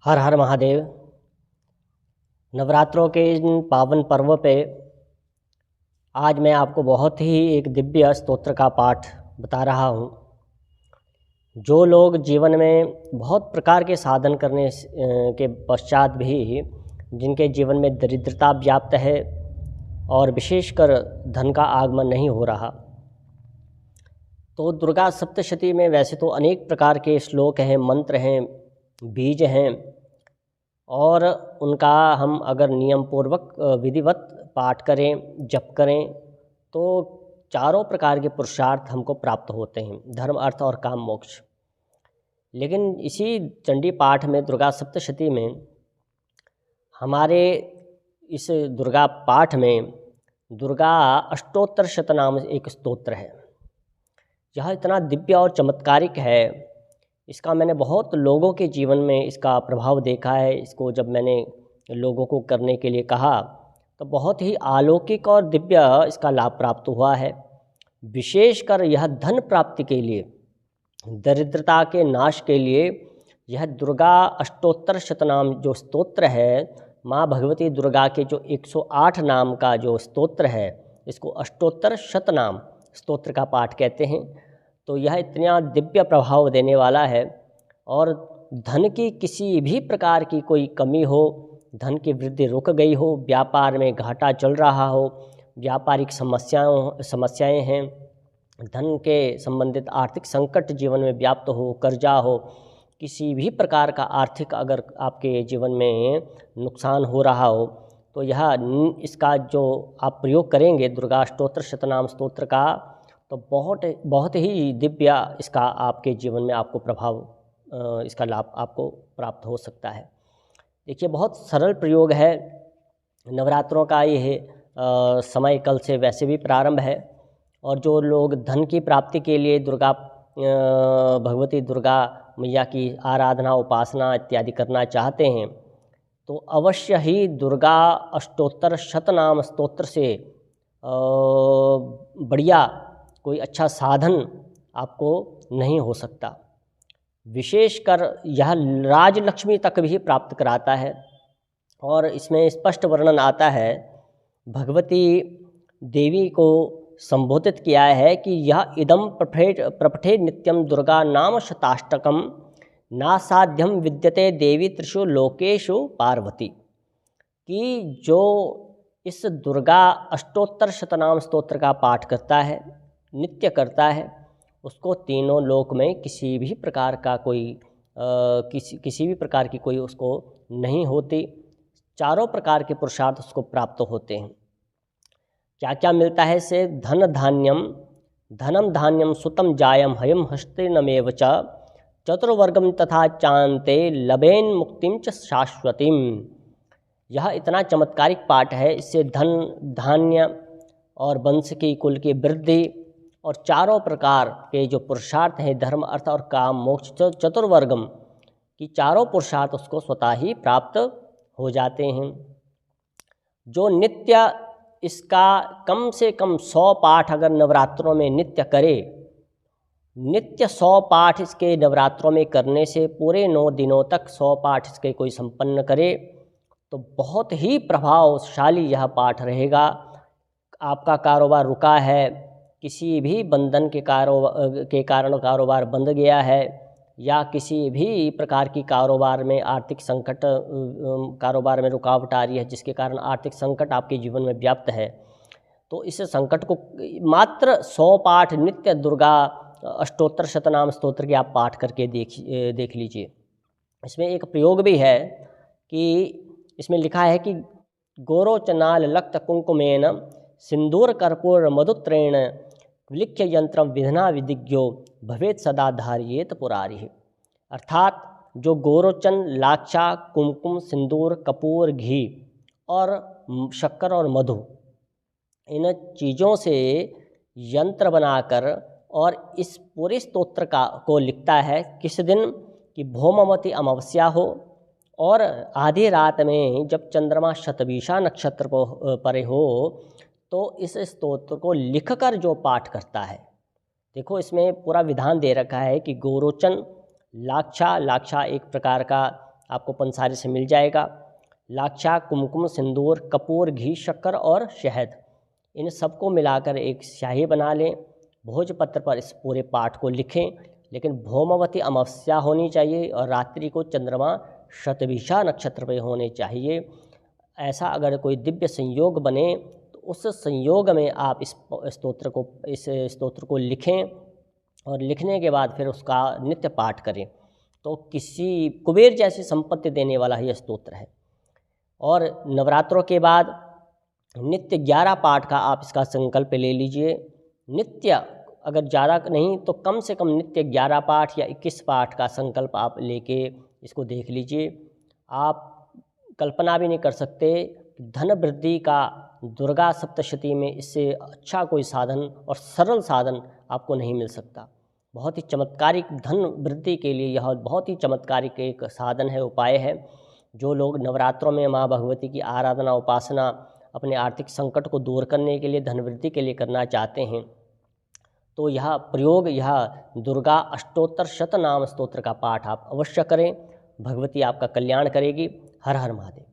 हर हर महादेव। नवरात्रों के इन पावन पर्व पे आज मैं आपको बहुत ही एक दिव्य स्तोत्र का पाठ बता रहा हूँ। जो लोग जीवन में बहुत प्रकार के साधन करने के पश्चात भी जिनके जीवन में दरिद्रता व्याप्त है और विशेषकर धन का आगमन नहीं हो रहा, तो दुर्गा सप्तशती में वैसे तो अनेक प्रकार के श्लोक हैं, मंत्र हैं, बीज हैं, और उनका हम अगर नियम पूर्वक विधिवत पाठ करें, जप करें, तो चारों प्रकार के पुरुषार्थ हमको प्राप्त होते हैं, धर्म, अर्थ और काम, मोक्ष। लेकिन इसी चंडी पाठ में, दुर्गा सप्तशती में, हमारे इस दुर्गा पाठ में दुर्गा अष्टोत्तर शतनाम एक स्तोत्र है। यह इतना दिव्य और चमत्कारिक है, इसका मैंने बहुत लोगों के जीवन में इसका प्रभाव देखा है। इसको जब मैंने लोगों को करने के लिए कहा तो बहुत ही अलौकिक और दिव्य इसका लाभ प्राप्त हुआ है। विशेषकर यह धन प्राप्ति के लिए, दरिद्रता के नाश के लिए यह दुर्गा अष्टोत्तर शतनाम जो स्तोत्र है, माँ भगवती दुर्गा के जो 108 नाम का जो स्तोत्र है, इसको अष्टोत्तर शतनाम स्तोत्र का पाठ कहते हैं। तो यह इतना दिव्य प्रभाव देने वाला है, और धन की किसी भी प्रकार की कोई कमी हो, धन की वृद्धि रुक गई हो, व्यापार में घाटा चल रहा हो, व्यापारिक समस्याएं हैं, धन के संबंधित आर्थिक संकट जीवन में व्याप्त हो, कर्जा हो, किसी भी प्रकार का आर्थिक अगर आपके जीवन में नुकसान हो रहा हो, तो यह इसका जो आप प्रयोग करेंगे दुर्गा अष्टोत्तर शतनाम स्तोत्र का, तो बहुत ही दिव्य इसका आपके जीवन में आपको प्रभाव, इसका लाभ आपको प्राप्त हो सकता है। देखिए, बहुत सरल प्रयोग है। नवरात्रों का ये समय कल से वैसे भी प्रारंभ है, और जो लोग धन की प्राप्ति के लिए दुर्गा भगवती दुर्गा मैया की आराधना, उपासना इत्यादि करना चाहते हैं, तो अवश्य ही दुर्गा अष्टोत्तर शतनाम स्तोत्र से बढ़िया कोई अच्छा साधन आपको नहीं हो सकता। विशेषकर यह राजलक्ष्मी तक भी प्राप्त कराता है, और इसमें स्पष्ट वर्णन आता है, भगवती देवी को संबोधित किया है कि यह इदम प्रपठे नित्यम दुर्गा नाम शताष्टकम नासाध्यम विद्यते देवी त्रिषु लोकेषु पार्वती, कि जो इस दुर्गा अष्टोत्तर शतनाम स्तोत्र का पाठ करता है, नित्य करता है, उसको तीनों लोक में किसी भी प्रकार का कोई किसी भी प्रकार की कोई उसको नहीं होती। चारों प्रकार के पुरुषार्थ उसको प्राप्त होते हैं। क्या क्या मिलता है इससे? धनम धान्यम सुतम जायम हयम हस्ते नमेव च चतुर्वर्गम तथा चांते लबेन मुक्तिम च शाश्वतीम। यह इतना चमत्कारिक पाठ है, इससे धन, धान्य और वंश की, कुल की वृद्धि और चारों प्रकार के जो पुरुषार्थ हैं, धर्म, अर्थ और काम, मोक्ष, चतुर्वर्गम की चारों पुरुषार्थ उसको स्वतः ही प्राप्त हो जाते हैं। जो नित्य इसका कम से कम 100 पाठ अगर नवरात्रों में नित्य करे, नित्य 100 पाठ इसके नवरात्रों में करने से, पूरे 9 दिनों तक 100 पाठ इसके कोई संपन्न करे, तो बहुत ही प्रभावशाली यह पाठ रहेगा। आपका कारोबार रुका है, किसी भी बंधन के कारण कारोबार बंद गया है, या किसी भी प्रकार की कारोबार में आर्थिक संकट, कारोबार में रुकावट आ रही है जिसके कारण आर्थिक संकट आपके जीवन में व्याप्त है, तो इस संकट को मात्र 100 पाठ नित्य दुर्गा अष्टोत्तर शतनाम स्तोत्र के आप पाठ करके देख लीजिए। इसमें एक प्रयोग भी है कि इसमें लिखा है कि गोरोचनाल लक्त कुंकुमेन सिंदूर कर्पूर मधुत्रेण लिख्य यंत्रम विधना विदिज्ञो भवेत सदा धारियेत पुरारी। अर्थात जो गोरोचन, लाक्षा, कुमकुम, सिंदूर, कपूर, घी और शक्कर और मधु, इन चीज़ों से यंत्र बनाकर और इस पूरे स्तोत्र को लिखता है। किस दिन कि भौमवती अमावस्या हो और आधी रात में जब चंद्रमा शतभिषा नक्षत्र पर हो, तो इस स्तोत्र को लिखकर जो पाठ करता है, देखो इसमें पूरा विधान दे रखा है कि गोरोचन, लाक्षा एक प्रकार का आपको पंसारी से मिल जाएगा। लाक्षा, कुमकुम, सिंदूर, कपूर, घी, शक्कर और शहद, इन सबको मिलाकर एक स्याही बना लें। भोजपत्र पर इस पूरे पाठ को लिखें, लेकिन भौमवती अमावस्या होनी चाहिए और रात्रि को चंद्रमा शतभिषा नक्षत्र पर होने चाहिए। ऐसा अगर कोई दिव्य संयोग बने तो उस संयोग में आप इस स्तोत्र को लिखें और लिखने के बाद फिर उसका नित्य पाठ करें, तो किसी कुबेर जैसी संपत्ति देने वाला यह स्तोत्र है। और नवरात्रों के बाद नित्य 11 पाठ का आप इसका संकल्प ले लीजिए। नित्य अगर ज़्यादा नहीं तो कम से कम नित्य 11 पाठ या 21 पाठ का संकल्प आप लेके इसको देख लीजिए। आप कल्पना भी नहीं कर सकते, धन वृद्धि का दुर्गा सप्तशती में इससे अच्छा कोई साधन और सरल साधन आपको नहीं मिल सकता। बहुत ही चमत्कारिक धन वृद्धि के लिए यह बहुत ही चमत्कारिक एक साधन है, उपाय है। जो लोग नवरात्रों में माँ भगवती की आराधना उपासना अपने आर्थिक संकट को दूर करने के लिए, धन वृद्धि के लिए करना चाहते हैं, तो यह प्रयोग, यह दुर्गा अष्टोत्तर शतनाम स्तोत्र का पाठ आप अवश्य करें। भगवती आपका कल्याण करेगी। हर हर महादेव।